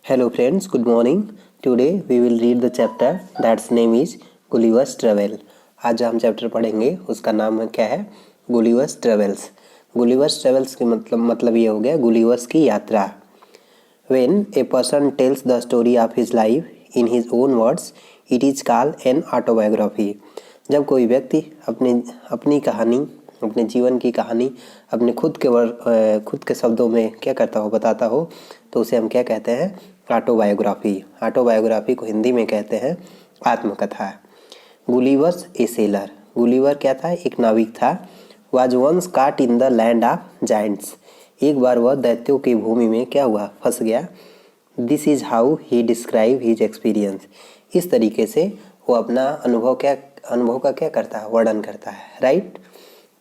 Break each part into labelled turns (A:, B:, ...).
A: Hello friends, good morning. Today we will read the chapter that's name is Gulliver's Travel. आज जो हम chapter पढ़ेंगे उसका नाम क्या है? Gulliver's travels. गुलिवर्स ट्रेवल्स के मतलब ये हो गया गुलिवर्स की यात्रा. When a person tells the story of his life in his own words, it is called an autobiography. जब कोई व्यक्ति अपनी कहानी, अपने जीवन की कहानी अपने खुद के शब्दों में क्या करता हो, बताता हो, तो उसे हम क्या कहते हैं? ऑटोबायोग्राफी. ऑटोबायोग्राफी को हिंदी में कहते हैं आत्मकथा. गुलिवर्स ए सेलर. गुलिवर क्या था? एक नाविक था. वाज वंस काट in the land of Giants. एक बार वह दैत्यों की भूमि में क्या हुआ? फंस गया. This is how he describe his experience. इस तरीके से वो अपना अनुभव का क्या करता है? वर्णन करता है. राइट.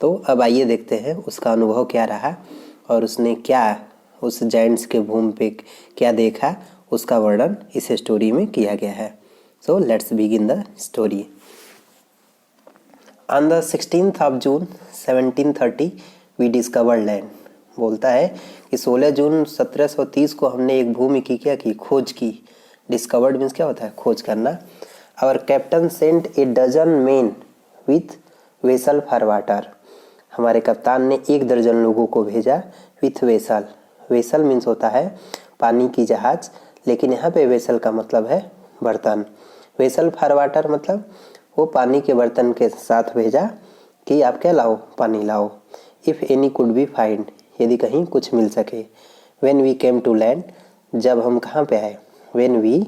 A: तो अब आइए देखते हैं उसका अनुभव क्या रहा और उसने क्या उस जाइंट्स के भूमि पे क्या देखा, उसका वर्णन इस स्टोरी में किया गया है. So let's begin the story. On the 16th of June 1730 we discovered land. बोलता है कि 16 जून 1730 को हमने एक भूमि की क्या की? खोज की. डिस्कवर्ड मीन्स क्या होता है? खोज करना. Our captain sent a dozen men with vessel for water. हमारे कप्तान ने 1 दर्जन लोगों को भेजा विथ वेसल. वेसल मीन्स होता है पानी की जहाज, लेकिन यहाँ पे वेसल का मतलब है बर्तन. वेसल फॉर वाटर मतलब वो पानी के बर्तन के साथ भेजा कि आप क्या लाओ? पानी लाओ. If any could be find. यदि कहीं कुछ मिल सके. When we came to land. जब हम कहाँ पे आए? When we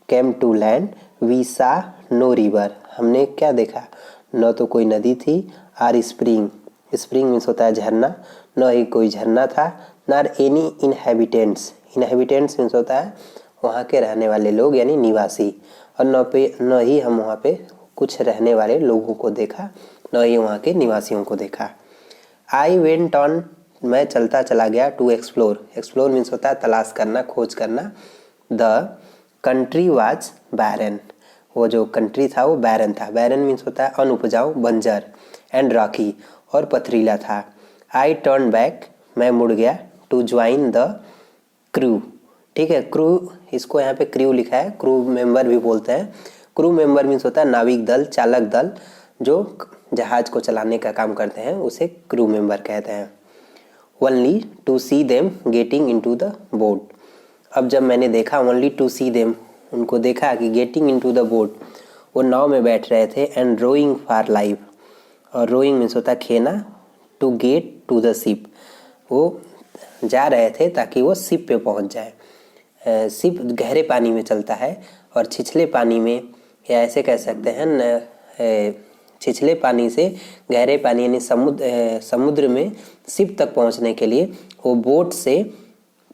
A: came to land we saw no river. हमने क्या देखा? न तो कोई नदी थी. Are spring. स्प्रिंग मीन्स होता है झरना. न ही कोई झरना था. नार एनी इनहेबिटेंट्स. इनहेबिटेंट्स मीन्स होता है वहाँ के रहने वाले लोग यानी निवासी. और न ही हम वहाँ पे कुछ रहने वाले लोगों को देखा, न ही वहाँ के निवासियों को देखा. I went on. मैं चलता चला गया. To explore. एक्सप्लोर मीन्स होता है तलाश करना, खोज करना. द कंट्री वाज बैरन. वो जो कंट्री था वो बैरन था. बैरन मीन्स होता है अनुपजाऊ, बंजर. एंड रॉकी और पथरीला था. I turn back. मैं मुड़ गया. To join the crew. ठीक है. क्रू, इसको यहाँ पे क्रू लिखा है. क्रू मेंबर भी बोलते हैं. क्रू मेंबर मीन्स होता है नाविक दल, चालक दल, जो जहाज को चलाने का काम करते हैं उसे क्रू मेंबर कहते हैं. Only to see them getting into the boat. अब जब मैंने देखा ओनली टू सी देम, उनको देखा कि गेटिंग इनटू द बोट, वो नाव में बैठ रहे थे. And rowing for life. और रोइंग मीन्स होता है खेना. To get to the ship. वो जा रहे थे ताकि वो शिप पे पहुंच जाए. शिप गहरे पानी में चलता है और छिछले पानी में, या ऐसे कह सकते हैं छिछले पानी से गहरे पानी यानी समुद्र में शिप तक पहुंचने के लिए वो बोट से,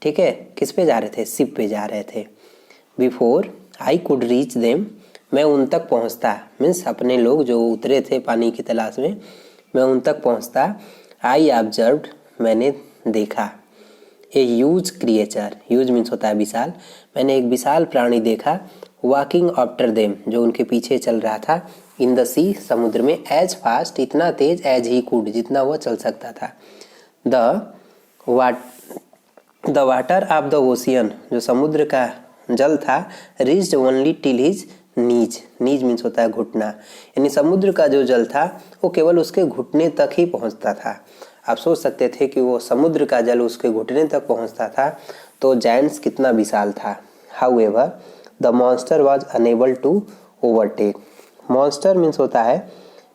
A: ठीक है, किस पे जा रहे थे? शिप पे जा रहे थे. Before I could reach them. मैं उन तक पहुंचता मीन्स अपने लोग जो उतरे थे पानी की तलाश में, मैं उन तक पहुंचता. I observed. मैंने देखा. A huge creature. Huge means होता है विशाल. मैंने एक विशाल प्राणी देखा. Walking after them. जो उनके पीछे चल रहा था. In the sea. समुद्र में. As fast. इतना तेज. As he could. जितना वह चल सकता था. The water of the ocean. जो समुद्र का जल था. Reached only till his knees. Knees means होता है घुटना. यानी समुद्र का जो जल था वो केवल उसके घुटने तक ही पहुंचता था. आप सोच सकते थे कि वो समुद्र का जल उसके घुटने तक पहुंचता था तो जायंट्स कितना विशाल था. However the monster was unable to overtake. Monster means होता है,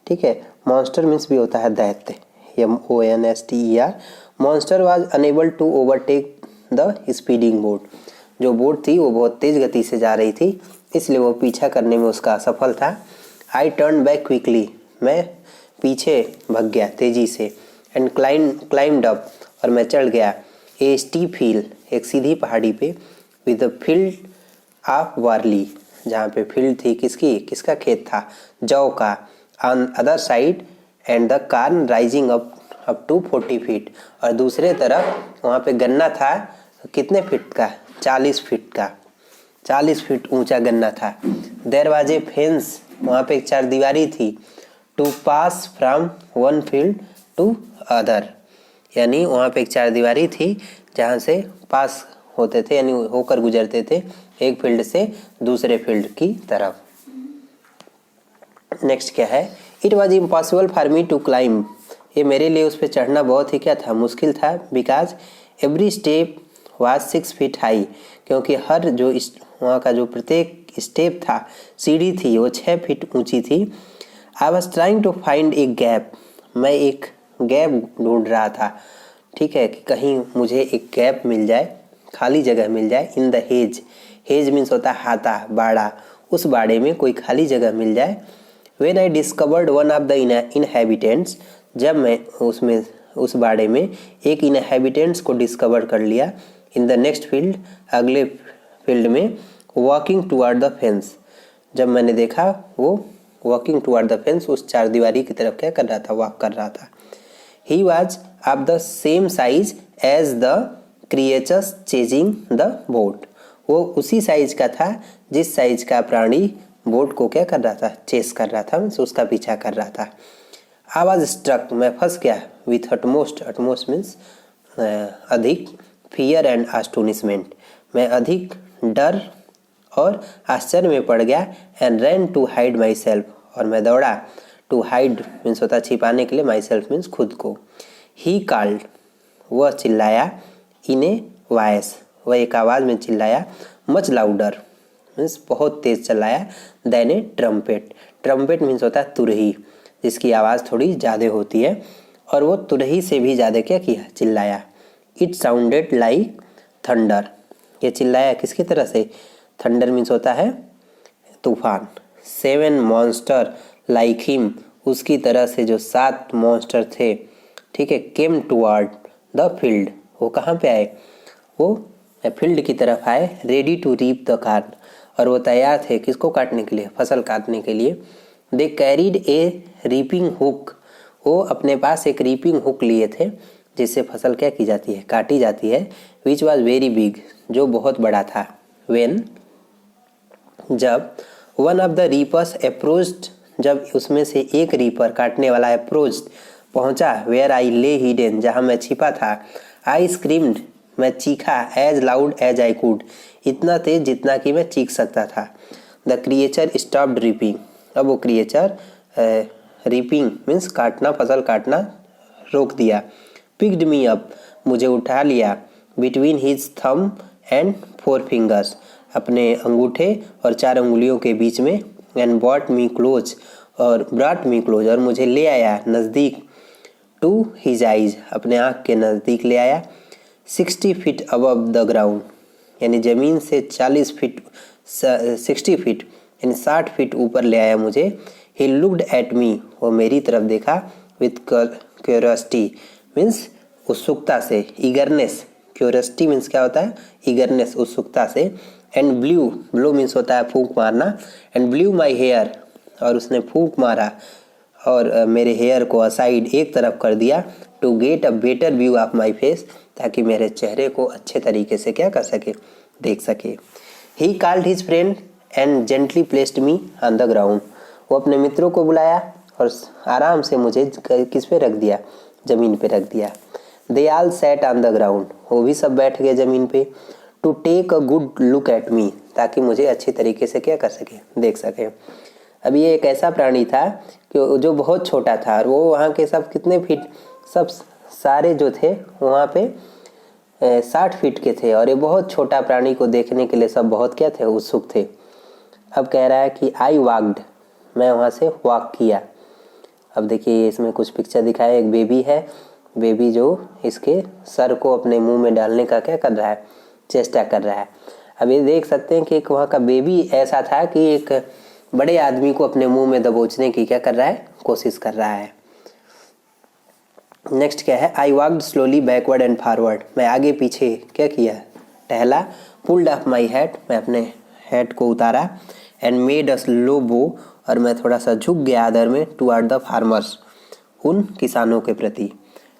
A: ठीक है, मॉन्स्टर मीन्स भी होता है दैत्य. MONSTER. Monster was unable to overtake the speeding boat. जो बोट थी वो बहुत तेज गति से जा रही थी, इसलिए वो पीछा करने में उसका असफल था. I turn back quickly. मैं पीछे भग गया तेजी से. And climbed up. और मैं चढ़ गया. A steep hill. एक सीधी पहाड़ी पे. With the field of barley. जहाँ पे फील्ड थी किसका खेत था? जौ का. On other side and the corn rising up to 40 feet. और दूसरे तरफ वहाँ पे गन्ना था. कितने फीट का? 40 फीट का. 40 फीट ऊंचा गन्ना था. There was a fence. वहाँ पे एक चारदीवारी थी. To pass from one field to other. यानी वहाँ पे एक चारदीवारी थी जहाँ से पास होते थे, यानी होकर गुजरते थे एक फील्ड से दूसरे फील्ड की तरफ। नेक्स्ट क्या है, it was impossible for me to climb, ये मेरे लिए उस पर चढ़ना बहुत ही क्या था, मुश्किल था। Because every step was 6 feet high, क्योंकि हर जो वहाँ का जो प्रत्येक स्टेप था, सीढ़ी थी, वो 6 फीट ऊंची थी। I was trying to find a gap, मैं एक गैप ढूंढ रहा था, ठीक है, कि कहीं मुझे एक गैप मिल जाए, खाली जगह मिल जाए। In the hedge, hedge means होता है हाथा, बाड़ा, उस बाड़े में कोई खाली जगह मिल जाए। When I discovered one of the inhabitants, जब मैं उसमें उस बाड़े में एक इनहेबिटेंट्स को डिस्कवर कर लिया। इन द नेक्स्ट फील्ड, अगले फील्ड में, वॉकिंग टुवर्ड द फेंस, जब मैंने देखा वो वॉकिंग टुवर्ड द फेंस, उस चारदीवारी की तरफ क्या कर रहा था, वॉक कर रहा था। He was of the same size as the creatures chasing the boat, वो उसी साइज का था जिस साइज का प्राणी बोट को क्या कर रहा था, चेस कर रहा था, मीन्स उसका पीछा कर रहा था। आई वॉज स्ट्रक, मैं फंस गया, विथ अटमोस्ट, अटमोस्ट मीन्स अधिक, फियर एंड एस्टोनिशमेंट, मैं अधिक डर और आश्चर्य में पड़ गया। And ran to hide myself, और मैं दौड़ा, टू हाइड मीन्स होता छिपाने के लिए, माई सेल्फ मीन्स खुद को। ही कॉल्ड, वह चिल्लाया, इन ए वॉइस, वह एक आवाज़ में चिल्लाया, मच लाउडर मीन्स बहुत तेज चिल्लाया, देन ए ट्रम्पेट, ट्रम्पेट मीन्स होता है तुरही, जिसकी आवाज़ थोड़ी ज़्यादा होती है, और वो तुरही से भी ज़्यादा क्या किया, चिल्लाया। इट साउंडेड लाइक थंडर, ये चिल्लाया किसकी तरह से, थंडर मीन्स होता है तूफान। 7 मॉन्स्टर लाइक हिम, उसकी तरह से जो 7 मॉन्स्टर थे, ठीक है, केम टुवर्ड द फील्ड, वो कहाँ पे आए, वो फील्ड की तरफ आए। Ready to reap the corn, और वो तैयार थे किसको काटने के लिए, फसल काटने के लिए। They carried A reaping hook, वो अपने पास एक रीपिंग हुक लिए थे, जिससे फसल क्या की जाती है, काटी जाती है। विच वॉज वेरी बिग, जो बहुत बड़ा था। वेन, जब, one of the reapers approached, जब उसमें से एक रीपर काटने वाला अप्रोच्ड, पहुंचा, वेयर आई ले हिडन, जहाँ मैं छिपा था। आई स्क्रीम्ड, मैं चीखा, as loud as I could, इतना तेज जितना कि मैं चीख सकता था। द क्रिएचर स्टॉप्ड रीपिंग, अब वो क्रिएचर रीपिंग मीन्स काटना, फसल काटना रोक दिया। पिक्ड मी अप, मुझे उठा लिया। Between his thumb and 4 fingers, अपने अंगूठे और 4 उंगलियों के बीच में। एंड बॉट मी क्लोज, और ब्रॉट मी क्लोज, और मुझे ले आया नज़दीक। टू हिज आइज, अपने आँख के नज़दीक ले आया। 60 फीट अबव द ग्राउंड, यानी ज़मीन से 40 फीट, 60 फीट यानी 60 फीट ऊपर ले आया मुझे। ही लुक्ड एट मी, वो मेरी तरफ देखा। विथ क्यूरियोसिटी मीन्स उत्सुकता से, ईगरनेस, क्यूरियोसिटी मीन्स क्या होता है, ईगरनेस, उत्सुकता से। एंड ब्लू, ब्लू मीन्स होता है फूंक मारना। एंड ब्लू माई हेयर, और उसने फूंक मारा और मेरे हेयर को असाइड, एक तरफ कर दिया। To get a better view of my face, ताकि मेरे चेहरे को अच्छे तरीके से क्या कर सके, देख सके। He called his friend and gently placed me on the ground, वो अपने मित्रों को बुलाया और आराम से मुझे किस पे रख दिया, ज़मीन पे रख दिया। They all sat on the ground, वो भी सब बैठ गए ज़मीन पे। To take a good look at me, ताकि मुझे अच्छी तरीके से क्या कर सके, देख सके। अब ये एक ऐसा प्राणी था कि जो बहुत छोटा था, और वो वहाँ के सब कितने फीट, सब सारे जो थे वहाँ पे 60 फीट के थे, और ये बहुत छोटा प्राणी को देखने के लिए सब बहुत क्या थे, उत्सुक थे। अब कह रहा है कि आई वॉक्ड, मैं वहाँ से वॉक किया। अब देखिए इसमें कुछ पिक्चर दिखाया, एक बेबी है, बेबी जो इसके सर को अपने मुंह में डालने का क्या कर रहा है, चेष्टा कर रहा है। अब ये देख सकते हैं कि एक वहाँ का बेबी ऐसा था कि एक बड़े आदमी को अपने मुंह में दबोचने की क्या कर रहा है, कोशिश कर रहा है। नेक्स्ट क्या है, I walked slowly backward and forward, मैं आगे पीछे क्या किया, टहला। पुल्ड ऑफ माई हैट, मैं अपने हैट को उतारा। एंड मेड अ स्लो बो, और मैं थोड़ा सा झुक गया आदर में, टुवर्ड द फार्मर्स, उन किसानों के प्रति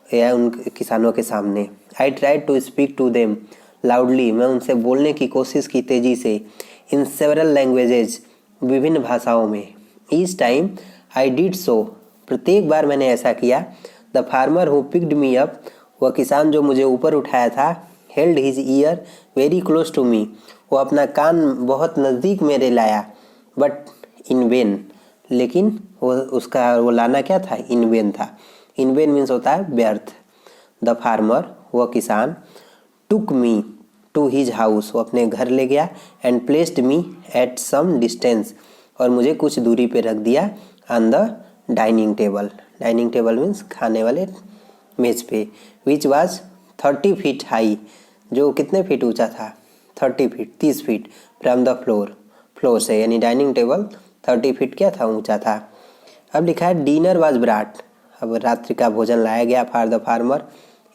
A: या उन किसानों के सामने। I tried to speak to them loudly, मैं उनसे बोलने की कोशिश की तेज़ी से। इन सेवरल लैंग्वेजेज, विभिन्न भाषाओं में। Each time I did so, प्रत्येक बार मैंने ऐसा किया। The farmer who picked me up, वह किसान जो मुझे ऊपर उठाया था। Held his ear very close to me, वो अपना कान बहुत नज़दीक मेरे लाया, बट इन वेन, लेकिन वो लाना क्या था, इन वेन था। इन वेन मीन्स होता है व्यर्थ। द फार्मर, वह किसान, took me to his house, वो अपने घर ले गया, and placed me at some distance, और मुझे कुछ दूरी पे रख दिया, on the dining table. Dining table means खाने वाले मेज पे, विच वाज 30 फीट हाई, जो कितने फीट ऊंचा था, 30 feet, 30 feet, from the floor से, यानी डाइनिंग टेबल 30 फीट क्या था, ऊंचा था। अब लिखा है डिनर वाज ब्राट, अब रात्रि का भोजन लाया गया for the farmer,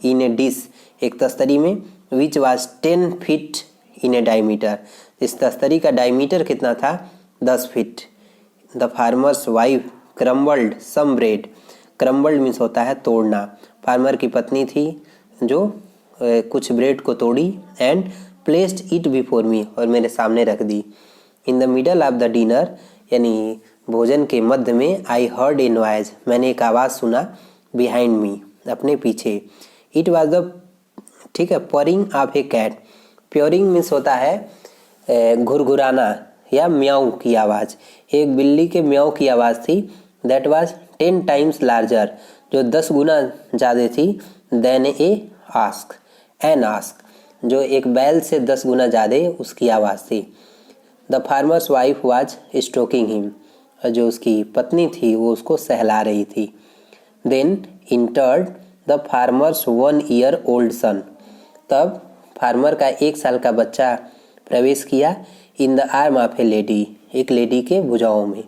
A: in a dish, एक तस्तरी में, which was 10 feet in a diameter, इस तस्तरी का डायमीटर कितना था, 10 feet. The farmer's wife crumbled some bread, crumbled means होता है तोड़ना, फार्मर की पत्नी थी जो कुछ ब्रेड को तोड़ी, and placed it before me, और मेरे सामने रख दी। In the middle of the dinner, यानी भोजन के मध्य में, आई हर्ड ए नॉइज, मैंने एक आवाज़ सुना, बिहाइंड मी, अपने पीछे। इट वाज द, ठीक है, purring of a cat, purring means होता है घुरघुराना या म्याऊ की आवाज़, एक बिल्ली के म्याऊ की आवाज़ थी। दैट वाज 10 टाइम्स लार्जर, जो 10 गुना ज़्यादा थी, देन ए आस्क, एन आस्क, जो एक बैल से 10 गुना ज़्यादा उसकी आवाज़ थी। The farmer's wife was stroking him, जो उसकी पत्नी थी वो उसको सहला रही थी। Then entered the farmer's 1 year old son, तब फार्मर का 1 साल का बच्चा प्रवेश किया, in the arm of a lady, एक लेडी के भुजाओं में।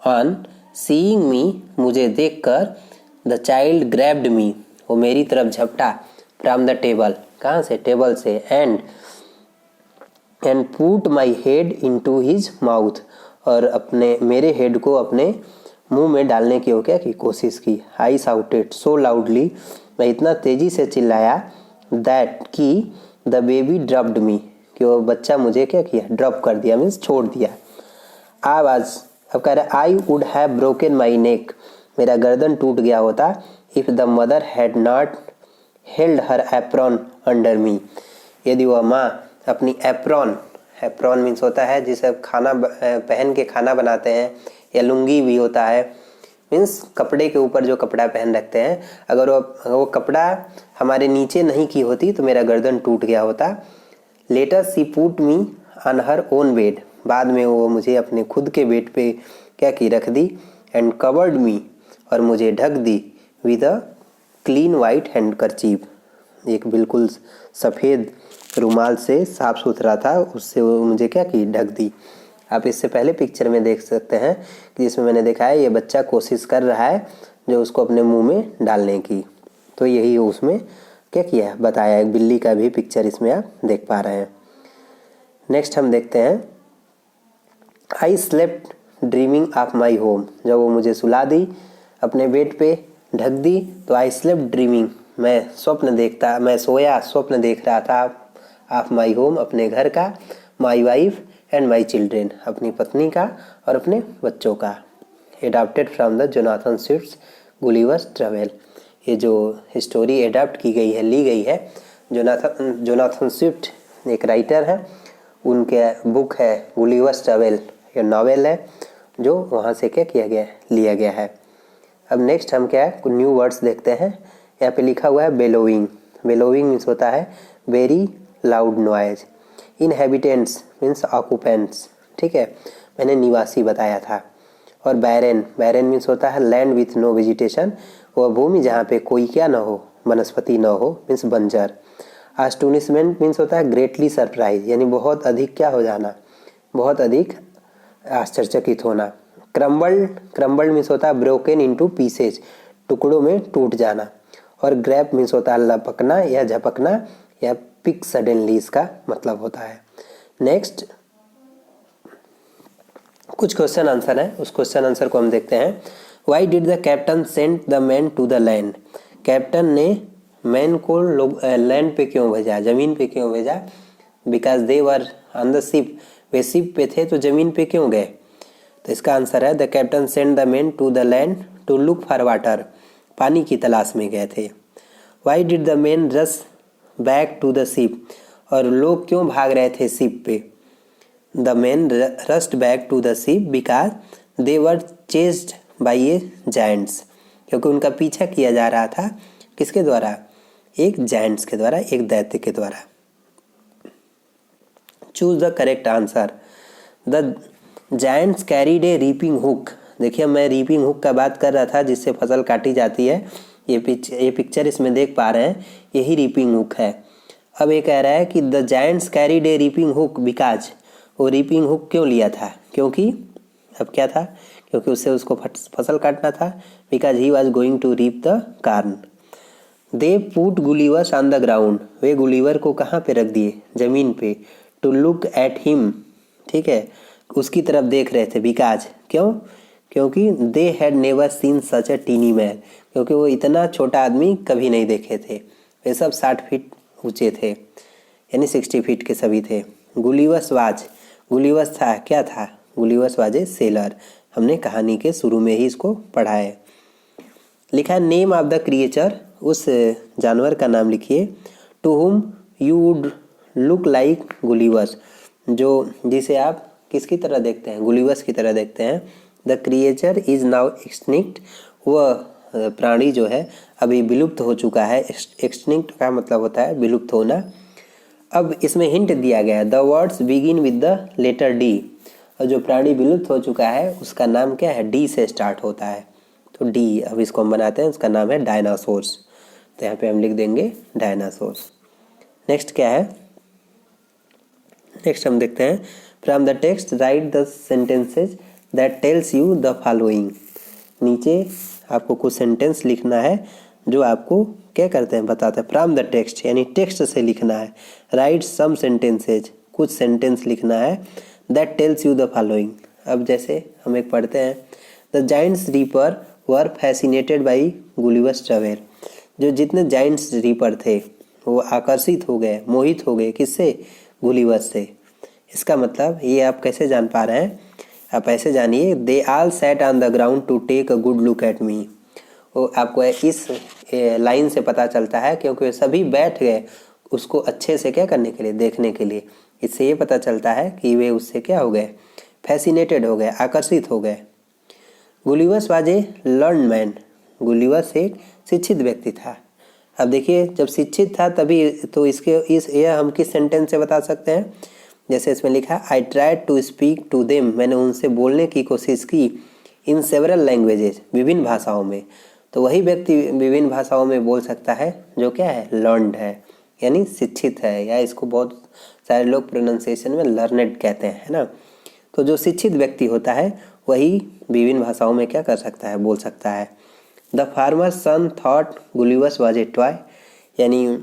A: ऑन सीइंग मी, मुझे देखकर, द चाइल्ड ग्रैब्ड मी, वो मेरी तरफ झपटा, फ्रॉम द टेबल, कहाँ से, टेबल से, and put my head into his mouth, और अपने मेरे हेड को अपने मुंह में डालने की क्या की कोशिश की। आई साउटेड सो लाउडली, मैं इतना तेजी से चिल्लाया, दैट कि द बेबी ड्रॉप्ड मी, कि वो बच्चा मुझे क्या किया, ड्रॉप कर दिया, मीन्स छोड़ दिया। आवाज़, अब कह रहा I would have broken my neck, मेरा गर्दन टूट गया होता, if the mother had not held her apron under me, यदि वह माँ अपनी एप्रॉन, एप्रॉन मीन्स होता है जिसे खाना पहन के खाना बनाते हैं, या लुंगी भी होता है, मीन्स कपड़े के ऊपर जो कपड़ा पहन रखते हैं, अगर वो कपड़ा हमारे नीचे नहीं की होती तो मेरा गर्दन टूट गया होता। Later she put me on her own bed, बाद में वो मुझे अपने खुद के बेड पे क्या की, रख दी, एंड कवर्ड मी, और मुझे ढक दी, with a clean white handkerchief, एक बिल्कुल सफ़ेद रुमाल से, साफ सुथरा था, उससे वो मुझे क्या की, ढक दी। आप इससे पहले पिक्चर में देख सकते हैं कि जिसमें मैंने देखा है ये बच्चा कोशिश कर रहा है जो उसको अपने मुंह में डालने की, तो यही उसमें क्या किया है बताया, एक बिल्ली का भी पिक्चर इसमें आप देख पा रहे हैं। नेक्स्ट हम देखते हैं, I slept dreaming of my home, जब वो मुझे सुला दी, अपने बेड पे ढक दी, तो आई स्लेप्ट ड्रीमिंग, मैं स्वप्न देखता, मैं सोया स्वप्न देख रहा था, ऑफ माई होम, अपने घर का, my wife and my children, अपनी पत्नी का और अपने बच्चों का। Adapted from the Jonathan Swift's Gulliver's travel, ये जो स्टोरी एडाप्ट की गई है, ली गई है, जोनाथन स्विफ्ट एक राइटर है, उनके बुक है गुलिवर्स ट्रेवल, ये नॉवेल है जो वहाँ से क्या किया गया है, लिया गया है। अब नेक्स्ट हम क्या है, कुछ न्यू वर्ड्स देखते हैं। यहाँ पे लिखा हुआ है बेलोइंग, बेलोइंग मीन्स होता है very loud noise. Inhabitants means occupants, ठीक है, मैंने निवासी बताया था। और बैरन, बैरन मीन्स होता है लैंड विथ नो वेजिटेशन, वह भूमि जहाँ पे कोई क्या ना हो, वनस्पति न हो, मीन्स बंजर। आस्टोनिशमेंट मीन्स होता है ग्रेटली सरप्राइज, यानी बहुत अधिक क्या हो जाना, बहुत अधिक आश्चर्यचकित होना। क्रम्बल्ड, क्रम्बल्ड मीन्स होता है ब्रोकन इनटू पीसेज, टुकड़ों में टूट जाना। और ग्रैप मीन्स होता है लपकना या झपकना, या पिक सडनली इसका मतलब होता है। नेक्स्ट कुछ क्वेश्चन आंसर है, उस क्वेश्चन आंसर को हम देखते हैं। Why did the captain send the man to the land, captain ने मैन को लैंड पे क्यों भेजा, ज़मीन पे क्यों भेजा। Because they were on the ship, वे शिप पे थे तो ज़मीन पे क्यों गए। तो इसका आंसर है the captain send the man to the land to look for water, पानी की तलाश में गए थे। Why did the man rush back to the ship, और लोग क्यों भाग रहे थे शिप पे? The man rushed back to the ship because they were chased by a giants, क्योंकि उनका पीछा किया जा रहा था किसके द्वारा? एक जायंट्स के द्वारा, एक दैत्य के द्वारा। Choose the correct answer. The giants carried A reaping hook. देखिए मैं रीपिंग हुक का बात कर रहा था जिससे फसल काटी जाती है। ये पिक्चर इसमें देख पा रहे हैं, यही रीपिंग हुक है। अब ये कह रहा है कि the giants carried A reaping hook because, वो रीपिंग हुक क्यों लिया था? क्योंकि अब क्या था? क्योंकि उससे उसको फसल काटना था। Because he was going to reap the corn. They put Gulliver's on the ground. वे गुलीवर को कहाँ पे रख दिए? जमीन पे। टू लुक एट हिम, ठीक है, उसकी तरफ देख रहे थे। बिकॉज क्यों? क्योंकि they had never seen such a tiny man, क्योंकि वो इतना छोटा आदमी कभी नहीं देखे थे। वे सब 60 फीट ऊंचे थे, यानी 60 फीट के सभी थे। गुलीवर्स वाज, गुलीवर्स था, क्या था? Gulliver's was a seller. हमने कहानी के शुरू में ही इसको पढ़ा है। लिखा है नेम ऑफ द क्रिएचर, उस जानवर का नाम लिखिए। To whom you would look like Gulliver's, जो जिसे आप किसकी तरह देखते हैं? गुलीवर्स की तरह देखते हैं। The creature is now extinct, वह प्राणी जो है अभी विलुप्त हो चुका है। एक्सटिंक्ट का मतलब होता है विलुप्त होना। अब इसमें हिंट दिया गया है, the words begin with the letter D, और जो प्राणी विलुप्त हो चुका है उसका नाम क्या है? डी से स्टार्ट होता है, तो डी। अब इसको हम बनाते हैं, उसका नाम है डायनासोर्स। तो यहाँ पे हम लिख देंगे डायनासोर्स। नेक्स्ट क्या है? नेक्स्ट हम देखते हैं, from the text right the sentences that tells you the following. नीचे आपको कुछ सेंटेंस लिखना है जो आपको क्या करते हैं? बताते हैं। फ्रॉम द टेक्स्ट यानी टेक्स्ट से लिखना है। राइट सम सेंटेंसेज, कुछ सेंटेंस लिखना है। That tells you the following. अब जैसे हम एक पढ़ते हैं, the Giants reaper were fascinated by Gulliver's travel. जो जितने जाइंट्स रीपर थे वो आकर्षित हो गए, मोहित हो गए, किससे? गुलिवर्स से। इसका मतलब ये आप कैसे जान पा रहे हैं? आप ऐसे जानिए, they all sat on the ground to take a good look at me. वो आपको इस लाइन से पता चलता है, क्योंकि वे सभी बैठ गए उसको अच्छे से क्या करने के लिए? देखने के लिए। इससे ये पता चलता है कि वे उससे क्या हो गए? फैसिनेटेड हो गए, आकर्षित हो गए। Gulliver's was A learn man. Gulliver's एक शिक्षित व्यक्ति था। अब देखिए, जब शिक्षित था तभी तो यह हम किस सेंटेंस से बता सकते हैं? जैसे इसमें लिखा, I tried to speak to them, मैंने उनसे बोलने की कोशिश की। इन सेवरल लैंग्वेजेज, विभिन्न भाषाओं में। तो वही व्यक्ति विभिन्न भाषाओं में बोल सकता है जो क्या है? लर्नड है, यानी शिक्षित है, या इसको बहुत सारे लोग प्रोनाउंसिएशन में लर्नेड कहते हैं, है ना। तो जो शिक्षित व्यक्ति होता है वही विभिन्न भाषाओं में क्या कर सकता है? बोल सकता है। The farmer son thought Gulliver's was a toy, यानी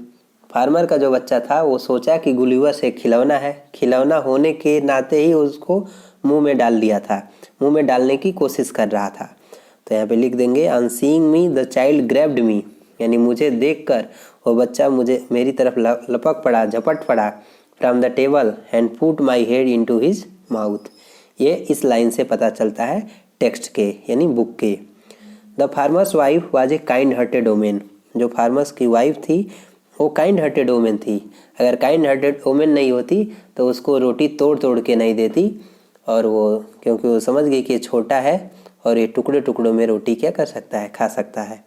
A: फार्मर का जो बच्चा था वो सोचा कि गुलिवर्स एक खिलौना है। खिलौना होने के नाते ही उसको मुंह में डाल दिया था, मुंह में डालने की कोशिश कर रहा था। तो यहाँ पे लिख देंगे, on seeing me the child grabbed me, यानी मुझे देखकर वो बच्चा मेरी तरफ लपक पड़ा, झपट पड़ा। From the table and put my head into his mouth. ये इस लाइन से पता चलता है टेक्स्ट के, यानी बुक के। The farmer's wife was a kind hearted women. जो फार्मर्स की वाइफ थी वो काइंड हार्टेड वोमेन थी। अगर काइंड हार्टेड वोमेन नहीं होती तो उसको रोटी तोड़ तोड़ के नहीं देती, और वो क्योंकि वो समझ गई कि ये छोटा है और ये टुकड़े टुकड़ों में रोटी क्या कर सकता है? खा सकता है।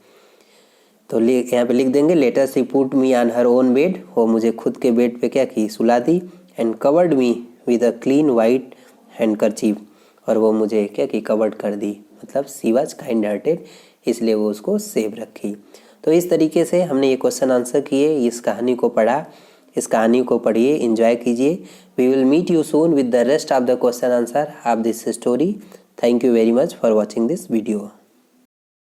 A: तो यहाँ पे लिख देंगे, later she put me on her own bed, वो मुझे खुद के बेड पे क्या की? सुला दी। And covered me with a clean white handkerchief, और वो मुझे क्या की? कवर्ड कर दी। मतलब सी वाज काइंड हार्टेड, इसलिए वो उसको सेव रखी। तो इस तरीके से हमने ये क्वेश्चन आंसर किए, इस कहानी को पढ़ा। इस कहानी को पढ़िए, एंजॉय कीजिए। We will meet you soon with the rest of the question answer of this story. Thank you very much for watching this video.